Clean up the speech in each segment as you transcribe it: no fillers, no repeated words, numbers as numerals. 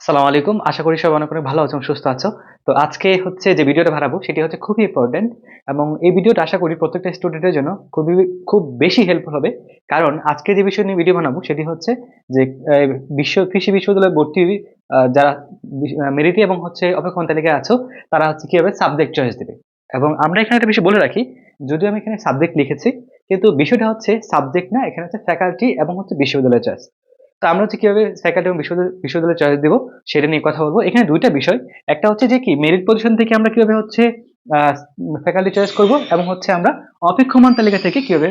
আসসালামু আলাইকুম। আশা করি সবাই অনেক ভালো আছো এবং সুস্থ আছো। তো আজকে হচ্ছে যে ভিডিওটা বানাবো সেটি হচ্ছে খুবই ইম্পর্টেন্ট এবং এই ভিডিওটা আশা করি প্রত্যেকটা স্টুডেন্টের জন্য খুব বেশি হেল্পফুল হবে। কারণ আজকে যে বিষয় নিয়ে ভিডিও বানাবো সেটি হচ্ছে যে কৃষি বিশ্ববিদ্যালয়ে ভর্তি যারা মেরিটে এবং হচ্ছে অপেক্ষমান তালিকায় আছো তারা হচ্ছে কিভাবে সাবজেক্ট চয়েস দিবে। এবং আমরা এখানে একটা বিষয় বলে রাখি, যদিও আমি এখানে সাবজেক্ট লিখেছি কিন্তু বিষয়টা হচ্ছে সাবজেক্ট না, এখানে হচ্ছে ফ্যাকাল্টি এবং হচ্ছে বিশ্ববিদ্যালয় চয়েস। তো আমরা হচ্ছে কিভাবে ফ্যাকাল্টি এবং বিশ্ববিদ্যালয় চয়েস দিব সেটা নিয়ে কথা বলবো। এখানে দুইটা বিষয়, একটা হচ্ছে যে কি মেরিট পজিশন থেকে আমরা কিভাবে হচ্ছে ফ্যাকাল্টি চয়েস করব এবং হচ্ছে আমরা অপেক্ষমান তালিকা থেকে কিভাবে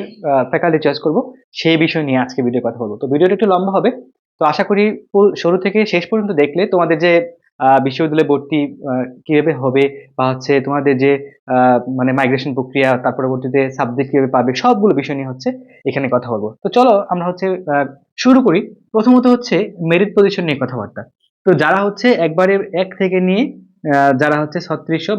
ফ্যাকাল্টি চয়েস করব সেই বিষয় নিয়ে আজকে ভিডিও কথা বলবো। তো ভিডিওটা একটু লম্বা হবে, তো আশা করি শুরু থেকে শেষ পর্যন্ত দেখলে তোমাদের যে বিশ্ববিদ্যালয়ে ভর্তি কিভাবে হবে বা হচ্ছে তোমাদের যে মানে মাইগ্রেশন প্রক্রিয়া, তার পরবর্তীতে সাবজেক্ট কিভাবে পাবে, সবগুলো বিষয় নিয়ে হচ্ছে এখানে কথা বলবো। তো চলো আমরা হচ্ছে শুরু করি। প্রথমত হচ্ছে মেরিট পজিশন নিয়ে কথাবার্তা। তো যারা হচ্ছে একবারে এক থেকে নিয়ে যারা হচ্ছে 3600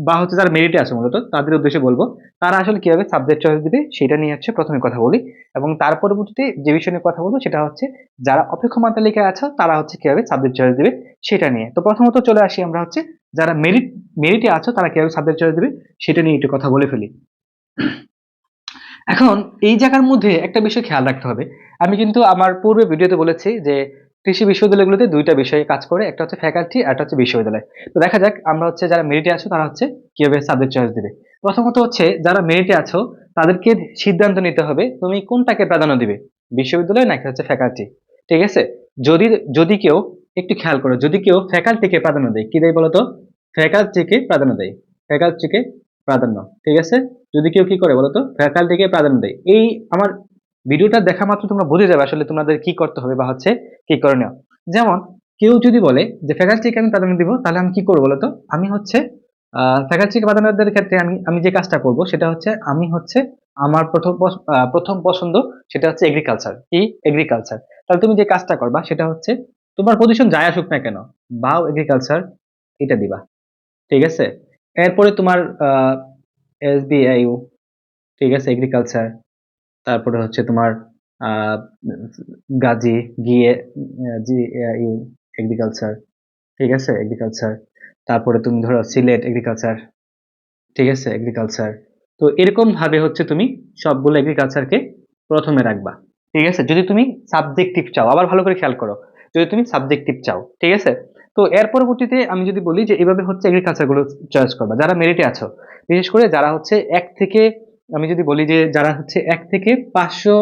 বা হচ্ছে যারা মেরিটে আছে মূলত তাদের উদ্দেশ্যে বলবো তারা আসলে কিভাবে সাবজেক্ট চয়েস দিবে সেটা নিয়ে হচ্ছে প্রথমে কথা বলি। এবং তার পরবর্তীতে যে বিষয় নিয়ে কথা বলবো সেটা হচ্ছে যারা অপেক্ষমান তালিকায় আছে তারা হচ্ছে কিভাবে সাবজেক্ট চয়েস দিবে সেটা নিয়ে। তো প্রথমত চলে আসি আমরা হচ্ছে যারা মেরিটে আছো তারা কিভাবে সাবজেক্ট চয়েস দিবে সেটা নিয়ে একটু কথা বলে ফেলি। এখন এই জায়গার মধ্যে একটা বিষয় খেয়াল রাখতে হবে। আমি কিন্তু আমার পূর্বে ভিডিওতে বলেছি যে কৃষি বিশ্ববিদ্যালয়গুলোতে দুইটা বিষয়ে কাজ করে, একটা হচ্ছে ফ্যাকাল্টি আর একটা হচ্ছে বিশ্ববিদ্যালয়। তো দেখা যাক আমরা হচ্ছে যারা মেরিটে আছো তারা হচ্ছে কিভাবে সাবজেক্ট চয়েস দিবে। প্রথমত হচ্ছে যারা মেরিটে আছো তাদেরকে সিদ্ধান্ত নিতে হবে তুমি কোনটাকে প্রাধান্য দিবে, বিশ্ববিদ্যালয় নাকি হচ্ছে ফ্যাকাল্টি। ঠিক আছে? যদি যদি কেউ একটু খেয়াল করো, যদি কেউ ফ্যাকাল্টিকে প্রাধান্য দেয়, কি দেয় বলতো? ফ্যাকাল্টিকে প্রাধান্য দেয়, ফ্যাকাল্টিকে প্রাধান্য। ঠিক আছে? যদি কেউ কি করে বলতো? ফ্যাকাল্টিকে প্রাধান্য দেয়। এই আমার ভিডিওটা দেখা মাত্র তোমরা বুঝে যাবে আসলে তোমাদের কি করতে হবে বা হচ্ছে কি করণীয়। যেমন কেউ যদি বলে যে ফ্যাকাল্টিকে আমি প্রাধান্য দিব, তাহলে আমি কি করবো বলতো? আমি হচ্ছে ফ্যাকাল্টিকে প্রাধান্য দেওয়ার ক্ষেত্রে আমি আমি যে কাজটা করব সেটা হচ্ছে আমি হচ্ছে আমার প্রথম পছন্দ সেটা হচ্ছে এগ্রিকালচার। কি? এগ্রিকালচার। তাহলে তুমি যে কাজটা করবা সেটা হচ্ছে তোমার পজিশন যাই আসুক না কেন, বাও এগ্রিকালচার এটা দিবা। ঠিক আছে? এরপরে তোমার এসবিআইইউ, ঠিক আছে, এগ্রিকালচার। তারপরে হচ্ছে তোমার আহ গাজী গিয়ে জি ইউ এগ্রিকালচার। ঠিক আছে, এগ্রিকালচার। তারপরে তুমি ধরো সিলেট এগ্রিকালচার। ঠিক আছে, এগ্রিকালচার। তো এরকম ভাবে হচ্ছে তুমি সবগুলো এগ্রিকালচারকে প্রথমে রাখবা। ঠিক আছে? যদি তুমি সাবজেক্টিভ চাও, আবার ভালো করে খেয়াল করো, যদি তুমি সাবজেক্টিভ চাও, ঠিক আছে। তো এর পরবর্তীতে আমি যদি বলি যে এইভাবে হচ্ছে এগ্রিকালচার গুলো চয়েস করবা যারা মেরিটে আছো, বিশেষ করে যারা হচ্ছে এক থেকে, আমি যদি বলি যে যারা হচ্ছে 1 থেকে 500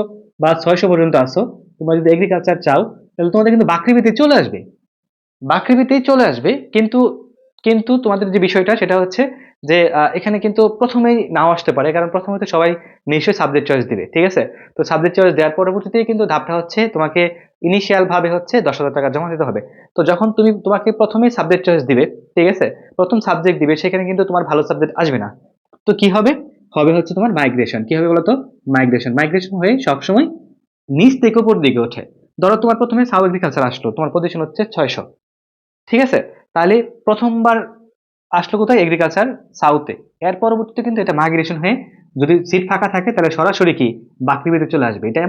বা 600 পর্যন্ত আছো, তোমরা যদি এগ্রিকালচার চাও তাহলে তোমাদের কিন্তু বাকৃবিতে চলে আসবে, বাকৃবিতেই চলে আসবে। কিন্তু কিন্তু তোমাদের যে বিষয়টা সেটা হচ্ছে যে এখানে কিন্তু প্রথমেই নাও আসতে পারে, কারণ প্রথমে তো সবাই নিশ্চয়ই সাবজেক্ট চয়েস দিবে। ঠিক আছে? তো সাবজেক্ট চয়েস দেওয়ার পরবর্তীতে কিন্তু ধাপটা হচ্ছে তোমাকে ইনিশিয়াল ভাবে হচ্ছে 10,000 টাকা জমা দিতে হবে। তো যখন তোমাকে প্রথমেই সাবজেক্ট চয়েস দিবে, ঠিক আছে, প্রথম সাবজেক্ট দিবে, সেখানে কিন্তু তোমার ভালো সাবজেক্ট আসবে না। তো কি হবে? হবে হচ্ছে তোমার মাইগ্রেশন। কি হবে বলতো? মাইগ্রেশন। মাইগ্রেশন হয়ে সবসময় নিচ থেকে উপর দিকে ওঠে। ধরো তোমার প্রথমে সাব এগ্রিকালচার আসলো, তোমার পজিশন হচ্ছে 600। ঠিক আছে? তাহলে প্রথমবার আসলো কোথায়? এগ্রিকালচার সাউথে। এর পরবর্তীতে কিন্তু এটা মাইগ্রেশন হয়ে যদি সিট ফাঁকা থাকে তাহলে সরাসরি কি বাকৃবিতে চলে আসবে। এটা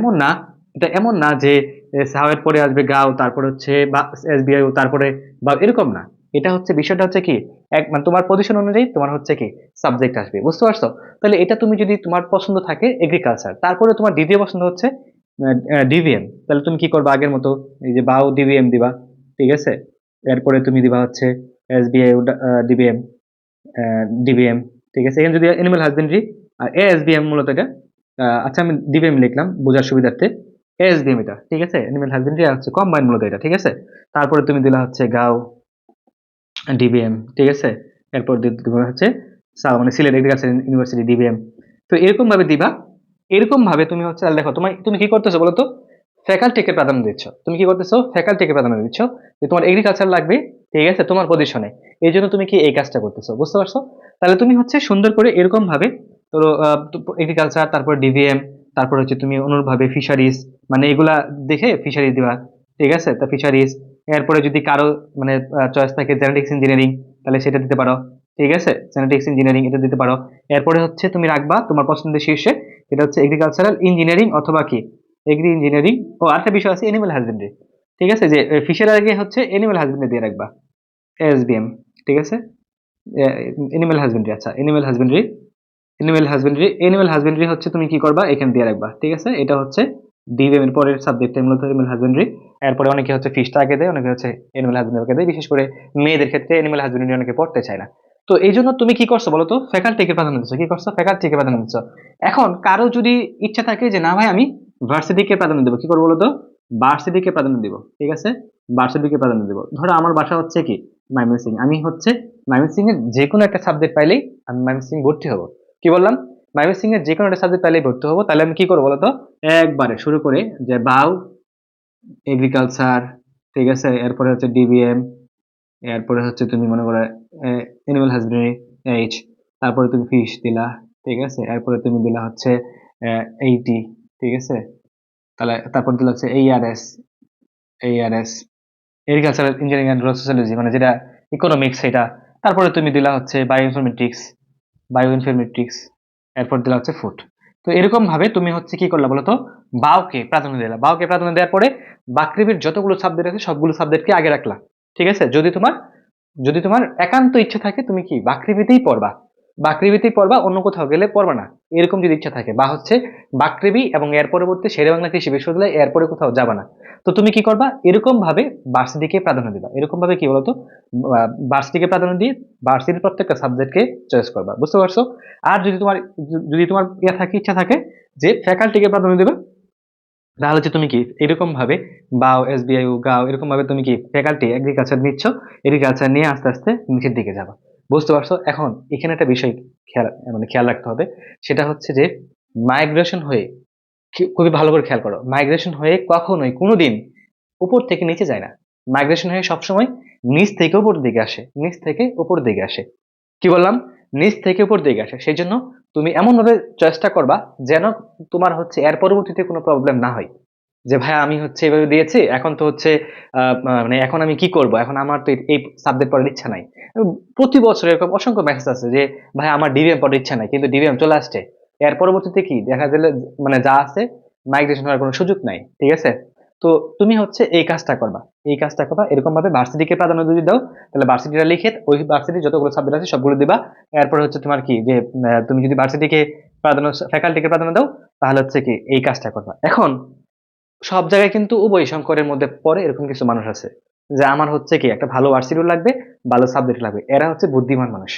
এমন না যে সাউথের পরে আসবে গাও, তারপরে হচ্ছে বা এসবিআই, তারপরে বা এরকম না। এটা হচ্ছে বিষয়টা হচ্ছে কি এক মানে তোমার পজিশন অনুযায়ী তোমার হচ্ছে কি সাবজেক্ট আসবে। বুঝতে পারছো? তাহলে এটা তুমি যদি তোমার পছন্দ থাকে এগ্রিকালচার, তারপরে তোমার দ্বিতীয় পছন্দ হচ্ছে ডিভিএম, তাহলে তুমি কি করবে? আগের মতো এই যে বাও ডিভিএম দিবা। ঠিক আছে? এরপরে তুমি দিবা হচ্ছে এসবিআই ডিবিএম, ডিবিএম। ঠিক আছে? এখানে যদি অ্যানিমাল হাজবেন্ডারি আর এএসবিএম মূলত এটা আচ্ছা আমি ডিবিএম লিখলাম বোঝার সুবিধার্থে। এএসবিএম এটা, ঠিক আছে, অ্যানিমাল হাজবেন্ডারি আর হচ্ছে কম্বাইন মূলত এটা। ঠিক আছে? তারপরে তুমি দিলা হচ্ছে গাও ডিবিএম। ঠিক আছে? এরপর দিবা হচ্ছে মানে সিলেট এগ্রিকালচার ইউনিভার্সিটি ডিবিএম। তো এরকম ভাবে দিবা। এরকম ভাবে তুমি হচ্ছে তাহলে দেখো তুমি কি করতেছো বলো তো? ফ্যাকাল্টিকে প্রাধান্য দিচ্ছ। তুমি কি করতেছো? ফ্যাকাল্টিকে প্রাধান্য দিচ্ছ যে তোমার এগ্রিকালচার লাগবে, ঠিক আছে, তোমার পজিশনে। এই জন্য তুমি কি এই কাজটা করতেছো। বুঝতে পারছো? তাহলে তুমি হচ্ছে সুন্দর করে এরকম ভাবে ধরো এগ্রিকালচার, তারপর ডিভিএম, তারপর হচ্ছে তুমি অনুরূপভাবে ফিশারিজ, মানে এগুলা দেখে ফিশারিজ দিবা। ঠিক আছে? তা ফিশারিজ। এরপরে যদি কারো মানে চয়েস থাকে জেনেটিক্স ইঞ্জিনিয়ারিং, তাহলে সেটা দিতে পারো। ঠিক আছে? জেনেটিক্স ইঞ্জিনিয়ারিং এটা দিতে পারো। এরপরে হচ্ছে তুমি রাখবা তোমার পছন্দের শীর্ষে, এটা হচ্ছে এগ্রিকালচারাল ইঞ্জিনিয়ারিং অথবা কি এগ্রি ইঞ্জিনিয়ারিং। ও আরেকটা বিষয় আছে অ্যানিমাল হাজবেন্ডারি। ঠিক আছে, যে ফিশের আগে হচ্ছে এনিম্যাল হাজবেন্ডারি দিয়ে রাখবা, এসবিএম। ঠিক আছে, এনিম্যাল হাজবেন্ডারি, আচ্ছা এনিম্যাল হাজবেন্ডারি হচ্ছে তুমি কি করবা, এখানে দিয়ে রাখবা। ঠিক আছে, এটা হচ্ছে ডিবিএম এর পরের সাবজেক্ট মূলত এনিম্যাল হাজবেন্ডারি। এরপরে অনেকে হচ্ছে ফিশটা আগে দেয়, অনেকে হচ্ছে এনিম্যাল হাজবেন্ডারি আগে দেয়, বিশেষ করে মেয়েদের ক্ষেত্রে এনিম্যাল হাজবেন্ডারি অনেকে পড়তে চায় না। তো এই জন্য তুমি কি করছো বলো তো, ফ্যাকাল্টিকে প্রাধান্য দিচ্ছ, কি করছো, ফ্যাকাল্টিকে প্রাধান্য দিচ্ছ। এখন কারো যদি ইচ্ছা থাকে যে না ভাই আমি ভার্সিটিকে প্রাধান্য দেবো, কি করবো বলো তো, ভার্সিটিকে প্রাধান্য দিব। ঠিক আছে, ভার্সিটিকে প্রাধান্য দিব। ধরো আমার বাসা হচ্ছে কি ময়মনসিংহ, আমি হচ্ছে ময়মনসিংহ এর যে কোনো একটা সাবজেক্ট পাইলেই আমি ময়মনসিংহ ভর্তি হবো। কি বললাম, ময়মনসিংহ এর যে কোনো একটা সাবজেক্ট পাইলেই ভর্তি হবো। তাহলে আমি কি করবো বলতো, একবারে শুরু করে যে বাউ এগ্রিকালচার, ঠিক আছে, এরপরে হচ্ছে ডিবিএম, এরপরে হচ্ছে তুমি মনে করো এনিম্যাল হাজবেন্ডারি এইচ, তারপরে তুমি ফিশ দিলা। ঠিক আছে, এরপরে তুমি দিলা হচ্ছে এইটি। ঠিক আছে, তাহলে তারপর দিলা হচ্ছে এইআরএস এগ্রিকালচারাল ইঞ্জিনিয়ারিং অ্যান্ড সোশ্যোলজি, মানে যেটা ইকোনমিক্স সেটা। তারপরে তুমি দিলা হচ্ছে বায়োইনফরমেটিক্স, এরপর দিলা হচ্ছে ফুড। তো এরকম ভাবে তুমি হচ্ছে কি করলা বলতো, বাউকে প্রাধান্য দিলা। বাউকে প্রাধান্য দেওয়ার পরে বাকৃবির যতগুলো সাবজেক্ট আছে সবগুলো সাবজেক্টকে আগে রাখলা। ঠিক আছে, যদি তোমার একান্ত ইচ্ছা থাকে তুমি কি বাকৃবিতেই পড়বা, বাকৃবিতেই পড়বা, অন্য কোথাও গেলে পড়বা না, এরকম যদি ইচ্ছা থাকে, বা হচ্ছে বাকৃবি এবং এর পরবর্তী শেরেবাংলা কৃষি বিশ্ববিদ্যালয়, এরপরে কোথাও যাবা না। তো তুমি কি করবা, এরকম ভাবে ভার্সিটিকে প্রাধান্য দিবা। এরকম ভাবে কি বলতো, ভার্সিটিকে প্রাধান্য দিয়ে ভার্সিটির প্রত্যেকটা সাবজেক্টকে চয়েস করবা, বুঝতে পারছো। আর যদি তোমার ইচ্ছা থাকে যে ফ্যাকাল্টিকে প্রাধান্য দিবা, তাহলে হচ্ছে তুমি কি এরকম ভাবে বাও এসবিআইউ গাও এরকম ভাবে তুমি কি ফ্যাকাল্টি এগ্রিকালচার নিচ্ছ, এগ্রিকালচার নিয়ে আস্তে আস্তে নিচের দিকে যাবা, বুঝতে পারছো। এখন এখানে একটা বিষয় খেয়াল মানে খেয়াল রাখতে হবে, সেটা হচ্ছে যে মাইগ্রেশন হয়ে, খুবই ভালো করে খেয়াল করো, মাইগ্রেশন হয়ে কখনোই কোনোদিন উপর থেকে নিচে যায় না। মাইগ্রেশন হয়ে সবসময় নিচ থেকে উপর দিকে আসে, নিচ থেকে উপর দিকে আসে। কি বললাম, নিচ থেকে উপর দিকে আসে। সেই জন্য তুমি এমন ভাবে চেষ্টা করবা যেন তোমার হচ্ছে এর পরবর্তীতে কোনো প্রবলেম না হয়, যে ভাই আমি হচ্ছে এভাবে দিয়েছি, এখন তো হচ্ছে মানে এখন আমি কি করব, এখন আমার তো এই সাবজেক্ট পড়ার ইচ্ছা নাই। প্রতি বছর এরকম অসংখ্য মেসেজ আছে যে ভাই আমার ডিবিএম পড়ার ইচ্ছা নাই, কিন্তু ডিবিএম চলে আসছে। এর পরবর্তীতে কি দেখা গেলে মানে যা আছে, মাইগ্রেশন হওয়ার কোনো সুযোগ নাই। ঠিক আছে, তো তুমি হচ্ছে এই কাজটা করবা এরকম ভাবে ভার্সিটিকে প্রাধান্য যদি দাও, তাহলে ভার্সিটিটা লিখে ওই ভার্সিটির যতগুলো সাবজেক্ট আছে সবগুলো দিবা। এরপর হচ্ছে তোমার কি যে তুমি যদি ভার্সিটিকে প্রাধান্য, ফ্যাকাল্টিকে প্রাধান্য দাও, তাহলে হচ্ছে কি এই কাজটা করবা। এখন সব জায়গায় কিন্তু উভয় সংকরের মধ্যে পড়ে এরকম কিছু মানুষ আছে, যে আমার হচ্ছে কি একটা ভালো ভার্সিটিও লাগবে, ভালো সাবজেক্ট লাগবে, এরা হচ্ছে বুদ্ধিমান মানুষ।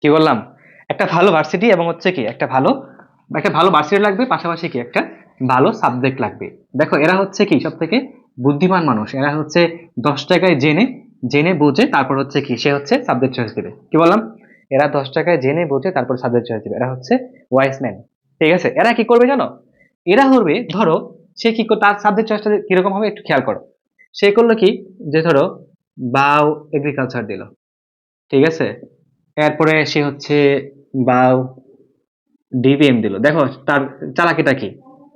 কি বললাম, একটা ভালো ভার্সিটি এবং হচ্ছে কি একটা ভালো ভার্সিটি লাগবে, পাশাপাশি কি একটা ভালো সাবজেক্ট লাগবে। দেখো এরা হচ্ছে কি সব থেকে বুদ্ধিমান মানুষ, এরা হচ্ছে 10 টাকায় জেনে জেনে বুঝে তারপর হচ্ছে কি সে হচ্ছে সাবজেক্ট চয়েস দিবে। কি বললাম, এরা 10 টাকায় জেনে বুঝে তারপর সাবজেক্ট চয়েস দিবে, এরা হচ্ছে ওয়াইস ম্যান। ঠিক আছে, এরা কি করবে জানো, এরা করবে ধরো সে কি তার সাবজেক্ট চয়েসটা কিরকম হবে একটু খেয়াল করো। সে করলো কি, যে ধরো বাও এগ্রিকালচার দিল। ঠিক আছে, এরপরে সে হচ্ছে বাও ডিবিএম দিল, দেখো তার চালাকিটা কি,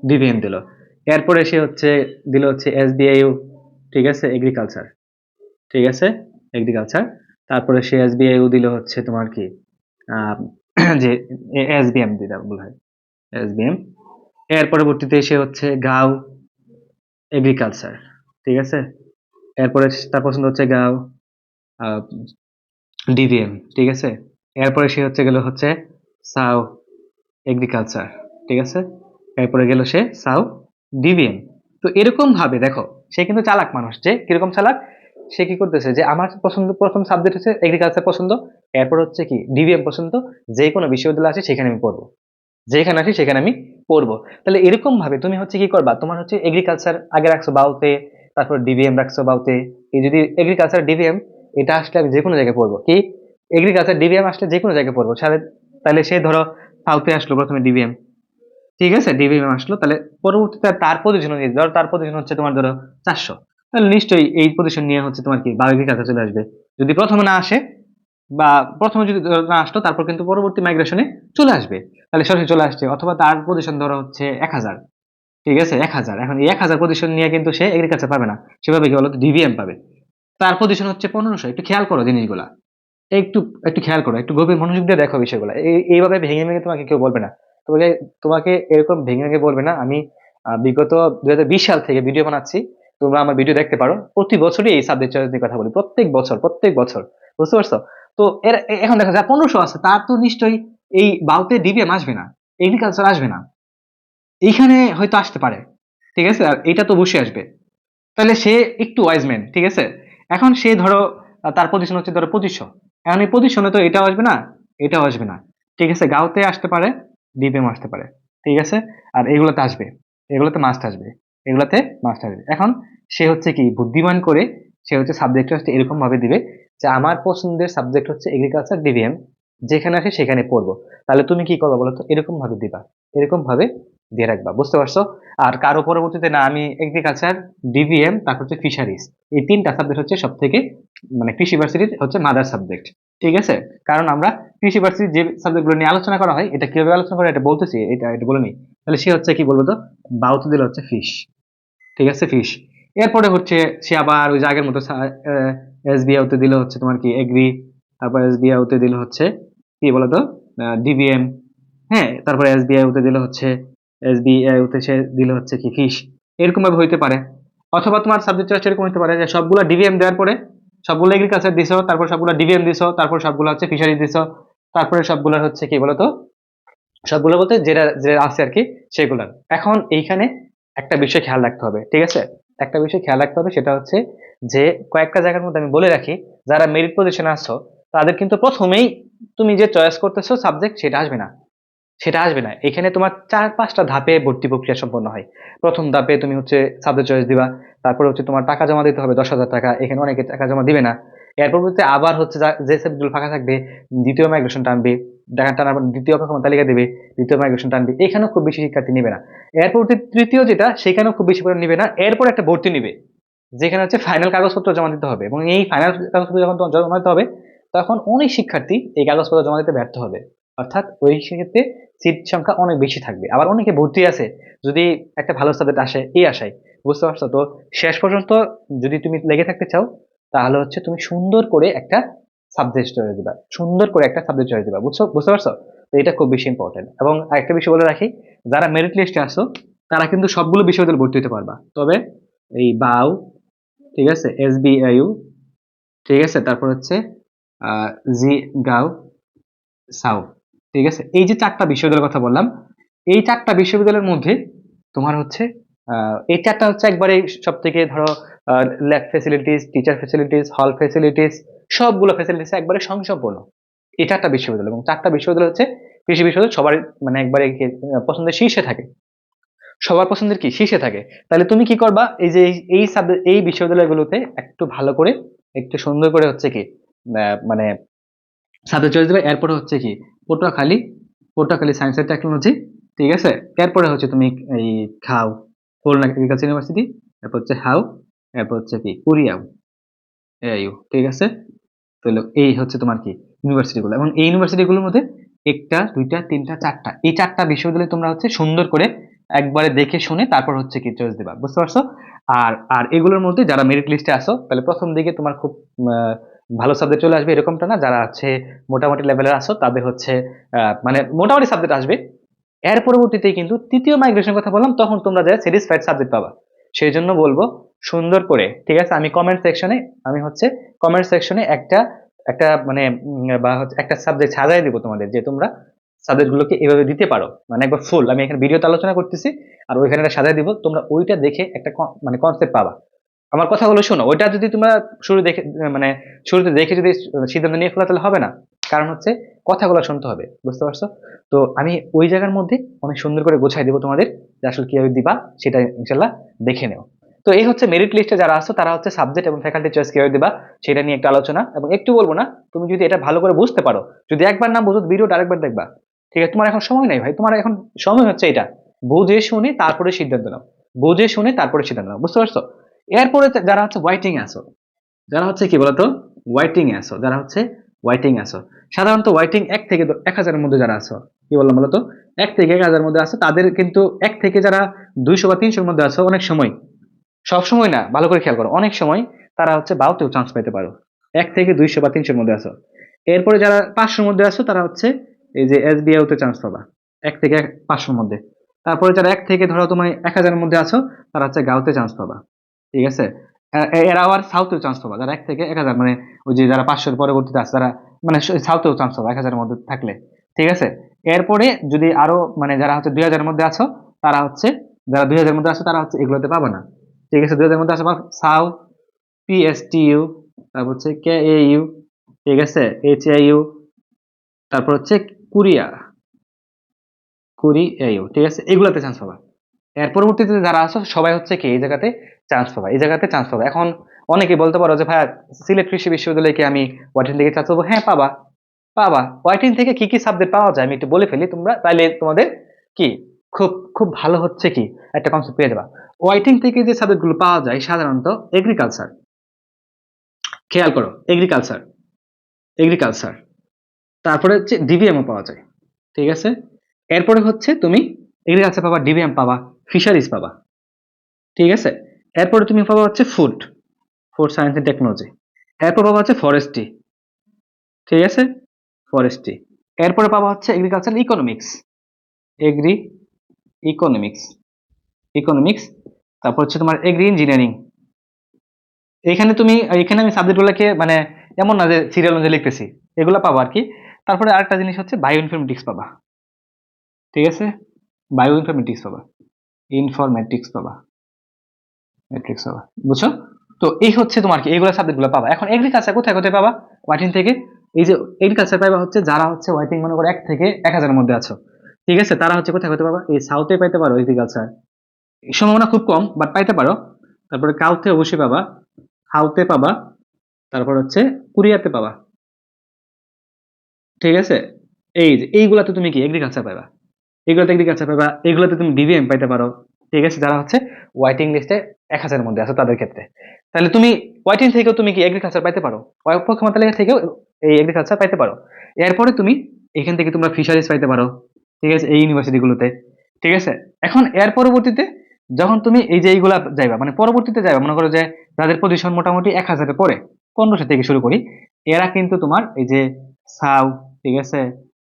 ডিবিএম দিল। এরপরে সে হচ্ছে দিল হচ্ছে এসবিআইউ। ঠিক আছে, এগ্রিকালচার। ঠিক আছে, এগ্রিকালচার। তারপরে সে এসবিআইউ দিল হচ্ছে তোমার কি আহ, যে এসবিএম দিল বলা হয়, এসবিএম। এর পরবর্তীতে সে হচ্ছে গাও এগ্রিকালচার। ঠিক আছে, এরপরে তার পছন্দ হচ্ছে গাও ডিভিএম। ঠিক আছে, এরপরে সে হচ্ছে গেল হচ্ছে সাউ এগ্রিকালচার। ঠিক আছে, এরপরে গেল সে সাউ ডিভিএম। তো এরকম ভাবে দেখো, সে কিন্তু চালাক মানুষ, যে কিরকম চালাক, সে কি করতেছে যে আমার পছন্দ প্রথম সাবজেক্ট হচ্ছে এগ্রিকালচার পছন্দ, এরপর হচ্ছে কি ডিভিএম পছন্দ, যে কোনো বিশ্ববিদ্যালয় আছে সেখানে আমি পড়বো, যেখানে আসি সেখানে আমি পড়বো। তাহলে এরকম ভাবে তুমি হচ্ছে কি করবা, তোমার হচ্ছে এগ্রিকালচার আগে রাখছো বাউতে, তারপর ডিবিএম রাখছো বাউতে। এই যদি এগ্রিকালচার ডিবিএম এটা আসলে আমি যে কোনো জায়গায় পড়বো, কি এগ্রিকালচার ডিবিএম আসলে যে কোনো জায়গায় পড়বো তাহলে সে ধরো সাউথে আসলো প্রথমে ডিবিএম। ঠিক আছে, ডিবিএম আসলো, তাহলে পরবর্তীতে তার পজিশন অনুযায়ী ধরো তার পজিশন হচ্ছে তোমার ধরো 400, তাহলে নিশ্চয়ই এই পজিশন নিয়ে হচ্ছে তোমার কি বায়ো এগ্রিকালচার চলে আসবে। যদি প্রথমে না আসে, বা প্রথমে যদি ধরো না আসতো, তারপর কিন্তু পরবর্তী মাইগ্রেশনে চলে আসবে। তাহলে সরাসরি চলে আসছে, অথবা তার পজিশন ধরো হচ্ছে 1000। ঠিক আছে, 1000, এখন এই 1000 পজিশন নিয়ে কিন্তু সে এগ্রিকালচার পাবে না, সেভাবে কি বলতো ডিভিএম পাবে। তার পজিশন হচ্ছে 1500। একটু খেয়াল করো জিনিসগুলা, একটু একটু খেয়াল করো, একটু গভীর মনোযোগ দিয়ে দেখো বিষয়গুলো। এইভাবে ভেঙে ভেঙে তোমাকে কেউ বলবে না, তোমাকে তোমাকে এরকম ভেঙে ভেঙে বলবে না। আমি বিগত 2020 সাল থেকে ভিডিও বানাচ্ছি, তোমরা আমার ভিডিও দেখতে পারো, প্রতি বছরই এই সাবজেক্ট চয়েস নিয়ে কথা বলি, প্রত্যেক বছর, বুঝতে পারছো? তো এখন দেখা যায় 1500 আছে, তার তো নিশ্চয়ই এই বাউতে ডিবিএম আসবে না, এগ্রিকালচার আসবে না, এইখানে হয়তো আসতে পারে, ঠিক আছে, আর এটা তো অবশ্যই আসবে। তাহলে সে একটু ওয়াইজ ম্যান, ঠিক আছে। এখন সে ধরো তার পজিশন হচ্ছে ধরো 2500, এখন এই পজিশনে তো এটাও আসবে না, এটাও আসবে না, ঠিক আছে। গাউতে আসতে পারে, ডিপিএম আসতে পারে, ঠিক আছে। আর এগুলোতে আসবে, এগুলোতে মাস্ট আসবে, এগুলোতে মাস্ট আসবে। এখন সে হচ্ছে কি বুদ্ধিমান করে, সে হচ্ছে সাবজেক্ট হচ্ছে এরকম ভাবে দিবে যে আমার পছন্দের সাবজেক্ট হচ্ছে এগ্রিকালচার ডিভিএম, যেখানে আসে সেখানে পড়বো। তাহলে তুমি কি করবে বলো তো, এরকম ভাবে দিবা, এরকম ভাবে দিয়ে রাখবা, বুঝতে পারছো? আর কারো পরবর্তীতে না আমি এগ্রিকালচার, ডিভিএম, তারপর হচ্ছে ফিশারিজ, এই তিনটা সাবজেক্ট হচ্ছে সব থেকে মানে কৃষি ভার্সিটির হচ্ছে মাদার সাবজেক্ট, ঠিক আছে। কারণ আমরা কৃষি ভার্সিটির যে সাবজেক্টগুলো নিয়ে আলোচনা করা হয়, এটা কিভাবে আলোচনা করা হয় এটা বলতেছি, এটা বলে নি। তাহলে সে হচ্ছে কি বলবো তো, বাউতে দিলে হচ্ছে ফিশ, ঠিক আছে, ফিশ। এরপরে হচ্ছে সে আবার ওই যে আগের মতো এসবিআইতে দিলে হচ্ছে তোমার কি এগ্রি, তারপর এসবিআইতে দিলে হচ্ছে কি বলতো ডিবিএম, হ্যাঁ, তারপরে এসবিআইতে দিলে হচ্ছে এসবিআইতে সে দিলে হচ্ছে কি ফিশ, এরকম ভাবে হইতে পারে। অথবা তোমার সাবজেক্ট চয়েস এরকম হতে পারে যে সবগুলো ডিবিএম দেওয়ার পরে সবগুলো এগ্রিকালচার দিছো, তারপর সবগুলো ডিবিএম দিছো, তারপর সবগুলো হচ্ছে ফিশারি দিছো, তারপরে সবগুলো হচ্ছে কি বলতো, সবগুলো বলতে যেটা যেটা আছে আর কি সেগুলার। এখন এইখানে একটা বিষয় খেয়াল রাখতে হবে, ঠিক আছে, একটা বিষয় খেয়াল রাখতে হবে, সেটা হচ্ছে যে কয়েকটা জায়গার মধ্যে আমি বলে রাখি, যারা মেরিট পজিশনে আসছো তাদের কিন্তু প্রথমেই তুমি যে চয়েস করতেছো সাবজেক্ট সেটা আসবে না, সেটা আসবে না। এখানে তোমার 4-5টা ধাপে ভর্তি প্রক্রিয়া সম্পন্ন হয়। প্রথম ধাপে তুমি হচ্ছে সাবজেক্ট চয়েস দিবা, তারপর হচ্ছে তোমার টাকা জমা দিতে হবে 10,000 টাকা, এখানে অনেকে টাকা জমা দিবে না। এরপর হচ্ছে আবার হচ্ছে যে সাবজেক্টগুলো ফাঁকা থাকবে, দ্বিতীয় মাইগ্রেশন টানবে, দেখা টানার পর দ্বিতীয় কখনো তালিকা দেবে, দ্বিতীয় মাইগ্রেশন টানবে, এখানেও খুব বেশি শিক্ষার্থী নিবে না। এরপর তৃতীয় যেটা, সেখানেও খুব বেশি করে নিবে না, এরপর একটা ভর্তি নিবে যেখানে হচ্ছে ফাইনাল কাগজপত্র জমা দিতে হবে, এবং এই ফাইনাল কাগজপত্র যখন তোমার জমা দিতে হবে তখন অনেক শিক্ষার্থী এই কাগজপত্র জমা দিতে ব্যর্থ হবে, অর্থাৎ ওই সেক্ষেত্রে সিট সংখ্যা অনেক বেশি থাকবে, আবার অনেকে ভর্তি আছে যদি একটা ভালো সাবজেক্ট আসে এই আশায়, বুঝতে পারছো? তো শেষ পর্যন্ত যদি তুমি লেগে থাকতে চাও তাহলে হচ্ছে তুমি সুন্দর করে একটা সাবজেক্ট চয়েস দিবা, সুন্দর করে একটা সাবজেক্ট চয়েস দিবা, বুঝতে পারছো? তো এটা খুব বেশি ইম্পর্টেন্ট। এবং আরেকটা বিষয় বলে রাখি, যারা মেরিট লিস্টে আসো তারা কিন্তু সবগুলো বিশ্ববিদ্যালয়ে ভর্তি হতে পারবা, তবে এই বাউ, ঠিক আছে, এসবিআইইউ, ঠিক আছে, তারপর হচ্ছে জি গাও, সাউ, ঠিক আছে, এই যে 4টা বিশ্ববিদ্যালয়ের কথা বললাম, এই 4টা বিশ্ববিদ্যালয়ের মধ্যে তোমার হচ্ছে এই 4টা হচ্ছে একবারে সব থেকে ধরো ল্যাব ফেসিলিটিস, টিচার ফেসিলিটিস, হল ফেসিলিটিস, সবগুলো ফেসিলিটিস একবারে সংসম্পূর্ণ এই 4টা বিশ্ববিদ্যালয়। এবং 4টা বিশ্ববিদ্যালয় হচ্ছে কৃষি বিশ্ববিদ্যালয়, সবার মানে একবারে পছন্দের শীর্ষে থাকে, সবার পছন্দের কি শীর্ষে থাকে। তাহলে তুমি কি করবা, এই যে এই সাবজেক্ট এই বিশ্ববিদ্যালয়গুলোতে একটু ভালো করে, একটু সুন্দর করে হচ্ছে কি মানে সাবজেক্ট চয়েস দিবে। এরপরে হচ্ছে কি Patuakhali, Patuakhali science and technology, ঠিক আছে। এরপরে হচ্ছে তুমি এই খাও খুলনা এগ্রিকালচার ইউনিভার্সিটি, এরপর হচ্ছে হাউ, এরপর হচ্ছে কি কুরিয়াও, এইউ, ঠিক আছে। তাহলে এই হচ্ছে তোমার কি ইউনিভার্সিটি গুলো, এবং এই ইউনিভার্সিটি গুলোর মধ্যে একটা, দুইটা, তিনটা, চারটা, এই 4টা বিশ্ববিদ্যালয় তোমরা হচ্ছে সুন্দর করে একবারে দেখে শুনে তারপর হচ্ছে কি চয়েস দিবা, বুঝতে পারছো? আর আর এগুলোর মধ্যে যারা মেরিট লিস্টে আসো তাহলে প্রথম দিকে তোমার খুব ভালো সাবজেক্ট চলে আসবে এরকমটা না, যারা হচ্ছে মোটামুটি লেভেলের আসো তাদের হচ্ছে মানে মোটামুটি সাবজেক্ট আসবে। এর পরবর্তীতে কিন্তু তৃতীয় মাইগ্রেশন কথা বললাম, তখন তোমরা যা স্যাটিসফাইড সাবজেক্ট পাবা। সেই জন্য বলবো সুন্দর করে, ঠিক আছে, আমি কমেন্ট সেকশনে, আমি হচ্ছে কমেন্ট সেকশনে একটা একটা মানে বা হচ্ছে একটা সাবজেক্ট সাজাই দিব তোমাদের, যে তোমরা সাবজেক্ট গুলোকে এভাবে দিতে পারো, মানে একবার ফুল আমি এখানে ভিডিওতে আলোচনা করতেছি আর ওইখানে একটা সাজাই দিব, তোমরা ওইটা দেখে একটা মানে কনসেপ্ট পাবা। আমার কথাগুলো শোনো, ওইটা যদি তোমরা শুরু দেখে মানে শুরুতে দেখে যদি সিদ্ধান্ত নিয়ে ফেলা তাহলে হবে না, কারণ হচ্ছে কথাগুলো শুনতে হবে, বুঝতে পারছো? তো আমি ওই জায়গার মধ্যে অনেক সুন্দর করে গোছাই দেবো তোমাদের, যে আসলে কিভাবে দিবা সেটা ইনশাল্লাহ দেখে নেও। তো এই হচ্ছে মেরিট লিস্টে যারা আছো তারা হচ্ছে সাবজেক্ট এবং ফ্যাকাল্টি চয়েস কিভাবে দিবা সেটা নিয়ে একটা আলোচনা, এবং একটু বলবো না, তুমি যদি এটা ভালো করে বুঝতে পারো, যদি একবার না বুঝো ভিডিওটা আরেকবার দেখবা, ঠিক আছে। তোমার এখন সময় নাই ভাই, তোমার এখন সময় হচ্ছে এটা, বুঝে শুনে তারপরে সিদ্ধান্ত নাও, বুঝে শুনে তারপরে সিদ্ধান্ত নাও, বুঝতে পারছো? এরপরে যারা হচ্ছে ওয়াইটিং এ আসো, যারা হচ্ছে কি বলতো ওয়াইটিং এ আসো, যারা হচ্ছে ওয়াইটিং এ আসো, সাধারণত ওয়াইটিং 1 থেকে 1000-এর মধ্যে যারা আসো, কি বললাম বলতো, 1 থেকে 1000-এর মধ্যে আসো, তাদের কিন্তু 1 থেকে যারা 200 বা 300-এর মধ্যে আসো, অনেক সময়, সব সময় না, ভালো করে খেয়াল করো, অনেক সময় তারা হচ্ছে বাউতেও চান্স পেতে পারো, 1 থেকে 200 বা 300-এর মধ্যে আসো। এরপরে যারা 500-এর মধ্যে আসো তারা হচ্ছে এই যে এসবিআই তে চান্স পাবা, 1 থেকে 500-এর মধ্যে। তারপরে যারা 1 থেকে ধরো তুমি 1000-এর মধ্যে আছো তারা হচ্ছে গাউতে চান্স পাবা। ঠিক আছে। এরা আবার সাউথেও চান্স পাবা, যারা 1 থেকে 1000 মানে ওই যে যারা 500 এর পরবর্তীতে আছে তারা মানে সাউথেও চান্স পাবা 1000 এর মধ্যে থাকলে। ঠিক আছে। এরপরে যদি আরো মানে যারা হচ্ছে 2000 এর মধ্যে আছো তারা হচ্ছে, যারা 2000 এর মধ্যে আছো তারা হচ্ছে এগুলোতে পাবা না। ঠিক আছে, 2000 এর মধ্যে আছো সাউ, PSTU, তারপর হচ্ছে KAU, ঠিক আছে, HAU, তারপর হচ্ছে কুরিয়া, কুরি AU, ঠিক আছে, এগুলাতে চান্স পাবা। এর পরবর্তীতে যারা আছো সবাই হচ্ছে কি এই জায়গাতে চান্স পাবা, এই জায়গাতে চান্স পাবা। এখন অনেকে বলতে পারো যে ভাই সিলেট কৃষি বিশ্ববিদ্যালয়ে কি আমি ওয়াইটিন থেকে চান্স পাবো? হ্যাঁ পাবা, পাবা। ওয়াইটিন থেকে কি কি সাবজেক্ট পাওয়া যায় আমি একটু বলে ফেলি, তোমরা তাইলে তোমাদের কি খুব খুব ভালো হচ্ছে কি একটা কনসেপ্ট পেয়ে যাবা। ওয়াইটিং থেকে যে সাবজেক্ট গুলো পাওয়া যায় সাধারণত এগ্রিকালচার, খেয়াল করো, এগ্রিকালচার, এগ্রিকালচার, তারপরে হচ্ছে ডিবিএমও পাওয়া যায়। ঠিক আছে। এরপরে হচ্ছে তুমি এগ্রিকালচার পাবা, ডিবিএম পাবা, ফিশারিজ পাবা। ঠিক আছে। এরপরে তুমি পাবা হচ্ছে food, food science and technology. এরপর পাবা হচ্ছে ফরেস্ট্রি। ঠিক আছে, ফরেস্ট্রি। এরপরে পাবা হচ্ছে agriculture economics, agri economics, economics. তারপর হচ্ছে তোমার এগ্রি ইঞ্জিনিয়ারিং। এখানে তুমি, এখানে আমি সাবজেক্ট গুলোকে মানে এমন না যে সিরিয়াল অনুযায়ী লিখতেছি, এগুলো পাবা আর কি। তারপরে আরেকটা জিনিস হচ্ছে বায়ো ইনফরমেটিক্স পাবা। ঠিক আছে, বায়ো ইনফরমেটিক্স পাবা, ইনফরমেটিক্স পাবা, ম্যাট্রিক্স পাবা। বুঝছো? তো এই হচ্ছে তোমার কি এইগুলো সাবজেক্ট গুলো পাবা। এখন এগ্রিকালচার কোথায় কোথায় পাবা? ওয়াইটিং থেকে। এই যে এগ্রিকালচার পাবা হচ্ছে যারা হচ্ছে ওয়াইটিং মনে করো 1 থেকে 1000 এর মধ্যে আছো। ঠিক আছে, তারা হচ্ছে কোথায় কোথায় পাবা? এই সাউথে পাইতে পারো এগ্রিকালচার, সম্ভাবনা খুব কম বাট পাইতে পারো। তারপরে কাউথে অবশ্যই পাবা, হাউতে পাবা, তারপর হচ্ছে কুরিয়াতে পাবা। ঠিক আছে। এই যে এইগুলাতে তুমি কি এগ্রিকালচার পাবা, এগুলোতে এগ্রিকালচার পাবা, এগুলোতে তুমি ডিভিএম পাইতে পারো। ঠিক আছে, যারা হচ্ছে ওয়াইটিং লিস্টে 1000 এর মধ্যে আছে তাদের ক্ষেত্রে। তাহলে তুমি ওয়াইটিং থেকেও তুমি কি এগ্রিকালচার পাইতে পারো, পক্ষ তালিকা থেকেও এই এগ্রিকালচার পাইতে পারো। এরপরে তুমি এখান থেকে তোমরা ফিশারিজ পাইতে পারো। ঠিক আছে, এই ইউনিভার্সিটি গুলোতে। ঠিক আছে। এখন এর পরবর্তীতে যখন তুমি এই যে এইগুলা যাইবা মানে পরবর্তীতে যাইবা, মনে করো যে যাদের পজিশন মোটামুটি 1000 এর পরে, 1500 থেকে শুরু করি, এরা কিন্তু তোমার এই যে সাউ, ঠিক আছে,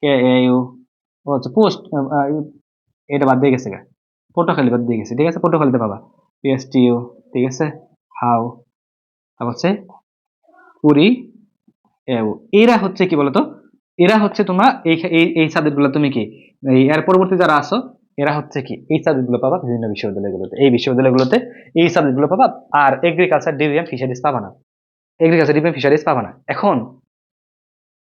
KAU, হচ্ছে পোস্ট, এটা বাদ দিয়ে গেছে গা, পটুয়াখালী বাদ দিয়ে গেছে। ঠিক আছে, পটুয়াখালীতে পাবা PSTU, ঠিক আছে, হাউ, তারপর হচ্ছে পুরি এও। এরা হচ্ছে কি বলতো, এরা হচ্ছে তোমরা এই এই সাবজেক্ট গুলো তুমি কি এই এর পরবর্তী যারা আসো এরা হচ্ছে কি এই সাবজেক্ট গুলো পাবা বিভিন্ন বিশ্ববিদ্যালয়গুলোতে, এই বিশ্ববিদ্যালয়গুলোতে এই সাবজেক্ট গুলো পাবা। আর এগ্রিকালচার, ডিভিএম, ফিশারিজ পাবা না, এগ্রিকালচার, ডিভিএম, ফিশারিজ পাবা না। এখন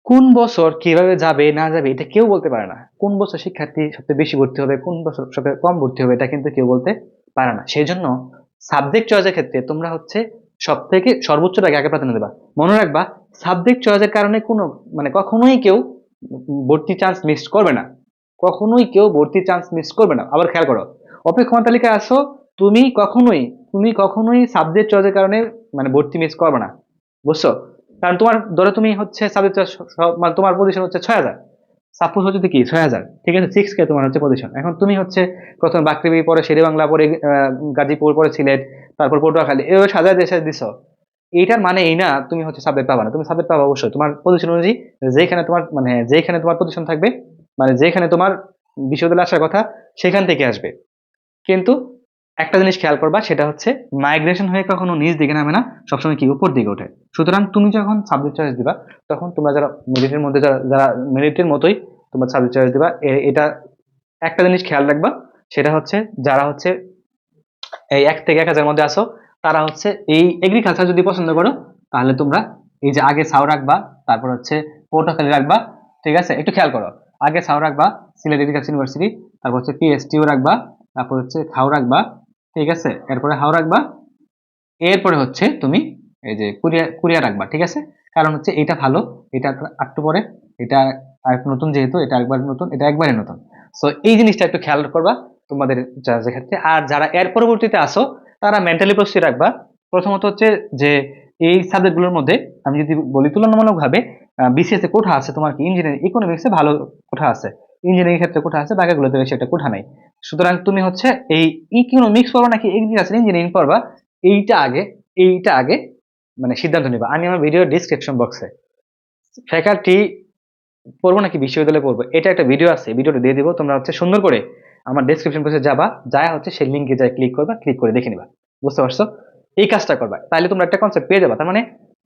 কোন বছর কিভাবে যাবে না যাবে এটা কেউ বলতে পারে না। কোন বছর শিক্ষার্থী সবচেয়ে বেশি ভর্তি হবে, কোন বছর সবচেয়ে কম ভর্তি হবে, এটা কিন্তু কেউ বলতে পারে না। সেই জন্য সাবজেক্ট চয়েসের ক্ষেত্রে তোমরা হচ্ছে সব থেকে সর্বোচ্চটাকে আগে প্রাধান্য দেবা। মনে রাখবা, সাবজেক্ট চয়েসের কারণে কোনো মানে কখনোই কেউ ভর্তি চান্স মিস করবে না, কখনোই কেউ ভর্তি চান্স মিস করবে না। আবার খেয়াল করো, অপেক্ষমান তালিকায় আসো, তুমি কখনোই, তুমি কখনোই সাবজেক্ট চয়েসের কারণে মানে ভর্তি মিস করবে না। বুঝছো? কারণ তোমার ধরো তুমি হচ্ছে সাবজেক্ট মানে তোমার পজিশন হচ্ছে 6000, সাপোজ হচ্ছে কি 6000, ঠিক আছে, 6K তোমার হচ্ছে পজিশন। এখন তুমি হচ্ছে প্রথমে বাকৃবি, পরে শেরেবাংলা, পরে গাজীপুর, পরে সিলেট, তারপর পটুয়াখালী, এভাবে সাজায় দেশে দিছো। এইটার মানে এই না তুমি হচ্ছে সাবজেক্ট পাবা না, তুমি সাবজেক্ট পাবা অবশ্যই তোমার পজিশন অনুযায়ী, যেখানে তোমার মানে যেখানে তোমার পজিশন থাকবে, মানে যেখানে তোমার বিশ্ববিদ্যালয়ে আসার কথা সেখান থেকে আসবে। কিন্তু একটা জিনিস খেয়াল করবা, সেটা হচ্ছে মাইগ্রেশন হয়ে কখনো নিচ দিকে নামে না, সবসময় কি উপর দিকে ওঠে। সুতরাং তুমি যখন সাবজেক্ট চয়েস দিবা তখন তোমরা যারা মেরিটের মধ্যে যারা যারা মেরিটের মতোই তোমরা সাবজেক্ট চয়েস দিবা, এটা একটা জিনিস খেয়াল রাখবা, সেটা হচ্ছে যারা হচ্ছে এই 1 থেকে 1000 মধ্যে আসো তারা হচ্ছে এই এগ্রিকালচার যদি পছন্দ করো তাহলে তোমরা এই যে আগে সাউ রাখবা, তারপর হচ্ছে পটুয়াখালী রাখবা। ঠিক আছে, একটু খেয়াল করো, আগে সাউ রাখবা, সিলেট এগ্রিকালচার ইউনিভার্সিটি, তারপর হচ্ছে PSTU রাখবা, তারপর হচ্ছে খাউ রাখবা। ঠিক আছে, এরপরে হাউ রাখবা। এরপরে হচ্ছে তুমি এই যে কুরিয়া, কুরিয়া রাখবা। ঠিক আছে, কারণ হচ্ছে এটা ভালো, এটা একটু পরে, এটা আরেকটু নতুন, যেহেতু এটা একবার নতুন, এটা একবারে নতুন। সো এই জিনিসটা একটু খেয়াল করবা তোমাদের চার্জের ক্ষেত্রে। আর যারা এর পরবর্তীতে আসো তারা মেন্টালি প্রস্তুতি রাখবা। প্রথমত হচ্ছে যে এই সাবজেক্ট গুলোর মধ্যে আমি যদি বলি তুলনামূলক ভাবে BCS এ কোঠা আছে তোমার কি ইঞ্জিনিয়ারিং ইকোনমিক্সে ভালো কোঠা আছে, ইঞ্জিনিয়ারিং ক্ষেত্রে কোঠা আছে, বাকিগুলোতে বেশি একটা কোঠা নাই। সুতরাং তুমি হচ্ছে এই ইকোনমিক্স পড়বা নাকি এগ্রিকালচার ইঞ্জিনিয়ারিং পড়বা, এইটা আগে, এইটা আগে মানে সিদ্ধান্ত নিবা। আমি আমার ভিডিও ডিসক্রিপশন বক্সে ফ্যাকাল্টি পড়বো নাকি বিশ্ববিদ্যালয়ে পড়বো এটা একটা ভিডিও আছে, ভিডিওটা দিয়ে দিবো, তোমরা হচ্ছে সুন্দর করে আমার ডেসক্রিপশন বক্সে যাবা, যা হচ্ছে সেই লিঙ্কে যাই ক্লিক করবা, ক্লিক করে দেখে নিবা। বুঝতে পারছো? এই কাজটা করবা, তাহলে তোমরা একটা কনসেপ্ট পেয়ে যাবে। তার মানে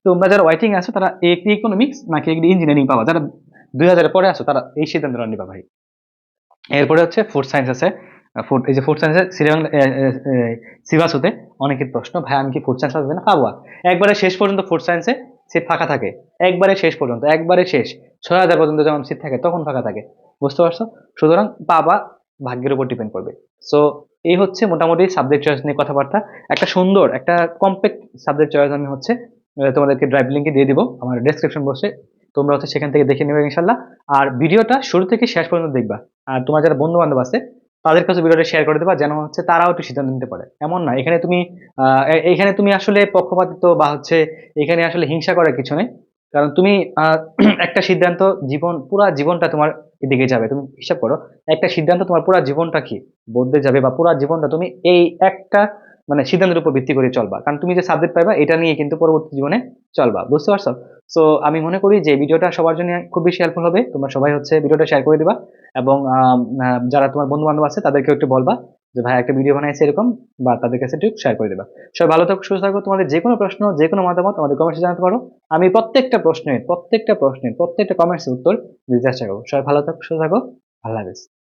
তোমরা যারা ওয়াইটিং আছো তারা এগ্রি ইকোনমিক্স নাকি এগ্রি ইঞ্জিনিয়ারিং পাবা, যারা 2000 পরে আছো তারা এই সিদ্ধান্তটা নিবা ভাই। এরপরে হচ্ছে ফুড সায়েন্স আছে। ফুড, এই যে ফুড সায়েন্সের সিলেবাস হতে অনেকের প্রশ্ন, ভাই আমি কি ফুড সায়েন্স পাবো না? পাবো। একবারে শেষ পর্যন্ত ফুড সায়েন্সে সিট ফাঁকা থাকে, একবারে শেষ পর্যন্ত, একবারে শেষ 6000 পর্যন্ত যখন সিট থাকে তখন ফাঁকা থাকে, বুঝতে পারছো? সুতরাং পাবা, ভাগ্যের উপর ডিপেন্ড করবে। সো এই হচ্ছে মোটামুটি সাবজেক্ট চয়েস নিয়ে কথাবার্তা। একটা সুন্দর একটা কম্প্যাক্ট সাবজেক্ট চয়েস আমি হচ্ছে তোমাদেরকে ড্রাইভ লিঙ্কে দিয়ে দিব আমার ডেসক্রিপশন বক্সে, তোমরা হচ্ছে সেখান থেকে দেখে নেবে ইনশাল্লাহ। আর ভিডিওটা শুরু থেকে শেষ পর্যন্ত দেখবা। আর তোমার যারা বন্ধু বান্ধব আছে তাদের কাছে ভিডিওটা শেয়ার করে দেবা, যেন হচ্ছে তারাও একটু সিদ্ধান্ত নিতে পারে। এমন না এখানে তুমি এখানে তুমি আসলে পক্ষপাতিত্ব বা হচ্ছে এখানে আসলে হিংসা করার কিছু নেই। কারণ তুমি একটা সিদ্ধান্ত, জীবন পুরা জীবনটা তোমার এদিকে যাবে। তুমি হিসাব করো, একটা সিদ্ধান্ত তোমার পুরা জীবনটা কি বদলে যাবে, বা পুরা জীবনটা তুমি এই একটা মানে সিদ্ধান্তের উপর ভিত্তি করে চলবা। কারণ তুমি যে সাবজেক্ট পাইবা এটা নিয়ে কিন্তু পরবর্তী জীবনে চলবা, বুঝতে পারছো? সো আমি মনে করি যে ভিডিওটা সবার জন্য খুব বেশি হেল্পফুল হবে। তোমরা সবাই হচ্ছে ভিডিওটা শেয়ার করে দিবা, এবং যারা তোমার বন্ধু বান্ধব আছে তাদেরকে একটু বলবা যে ভাই একটা ভিডিও বানাইছে এরকম, বা তাদের কাছে একটু শেয়ার করে দিবা। সবাই ভালো থাকো, সুস্থ থাকো। তোমাদের যে কোনো প্রশ্ন, যে কোনো মতামত আমাদের কমেন্টে জানাতে পারো। আমি প্রত্যেকটা কমেন্টসের উত্তর দিতে চেষ্টা করবো। সবাই ভালো থাকো, সুস্থ থাকো। আল্লাহ হাফেজ।